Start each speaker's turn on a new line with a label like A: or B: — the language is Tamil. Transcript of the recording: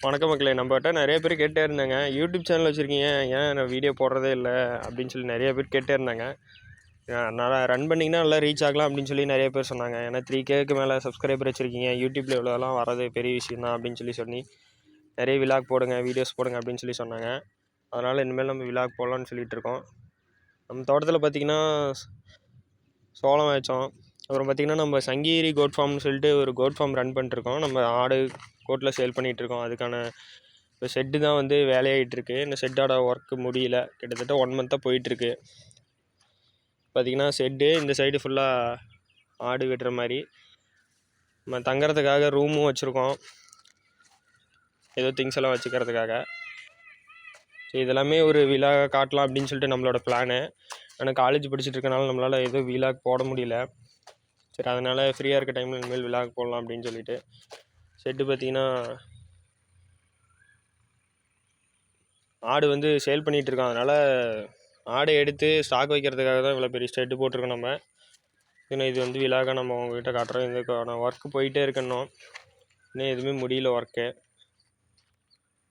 A: வணக்கம் மக்களே. நம்மகிட்ட நிறைய பேர் கேட்டே இருந்தாங்க, யூடியூப் சேனல் வச்சுருக்கீங்க, ஏன் நான் வீடியோ போடுறதே இல்லை அப்படின்னு சொல்லி நிறைய பேர் கேட்டே இருந்தாங்க. நான் ரன் பண்ணிங்கன்னா நல்லா ரீச் ஆகலாம் அப்படின்னு சொல்லி நிறைய பேர் சொன்னாங்க. ஏன்னா 3Kக்கு மேலே சப்ஸ்கிரைபர் வச்சுருக்கீங்க, யூடியூப்பில் இவ்வளோலாம் வரது பெரிய விஷயம் தான் அப்படின்னு சொல்லி நிறைய விலாக் போடுங்க, வீடியோஸ் போடுங்க அப்படின்னு சொல்லி சொன்னாங்க. அதனால் இனிமேல் நம்ம விலாக் போடலான்னு சொல்லிகிட்டு இருக்கோம். நம்ம தோட்டத்தில் பார்த்திங்கன்னா சோளம் வச்சோம். அப்புறம் பார்த்திங்கன்னா நம்ம சங்ககிரி கோட் ஃபார்ம்னு சொல்லிட்டு ஒரு கோட் ஃபார்ம் ரன் பண்ணிட்டுருக்கோம். நம்ம ஆடு கோட்டில் சேல் பண்ணிகிட்ருக்கோம். அதுக்கான இப்போ ஷெட்டு தான் வந்து வேலையாகிட்டுருக்கு. இந்த ஷெட்டோட ஒர்க்கு முடியல, கிட்டத்தட்ட 1 மந்த்தாக போயிட்டுருக்கு. பார்த்திங்கன்னா ஷெட்டு இந்த சைடு ஃபுல்லாக ஆடு வெட்டுற மாதிரி நம்ம தங்குறதுக்காக ரூமும் வச்சுருக்கோம், ஏதோ திங்ஸ் எல்லாம் வச்சுக்கிறதுக்காக. சரி, இதெல்லாமே ஒரு விழாக காட்டலாம் அப்படின்னு சொல்லிட்டு நம்மளோட பிளானு. ஆனால் காலேஜ் படிச்சுட்டு இருக்கனால நம்மளால் எதுவும் விழாக் போட முடியல. சரி, அதனால் ஃப்ரீயாக இருக்க டைமில் இனிமேல் விழாக் போடலாம் அப்படின்னு சொல்லிட்டு. ஷெட்டு பார்த்திங்கன்னா ஆடு வந்து சேல் பண்ணிகிட்ருக்கோம். அதனால் ஆடை எடுத்து ஸ்டாக் வைக்கிறதுக்காக தான் இவ்வளோ பெரிய ஷெட்டு போட்டிருக்கோம் நம்ம. இன்னும் இது வந்து விழாக நம்ம உங்கள்கிட்ட காட்டுறோம். இதுக்கான ஒர்க்கு போயிட்டே இருக்கணும், இன்னும் எதுவுமே முடியல ஒர்க்கு.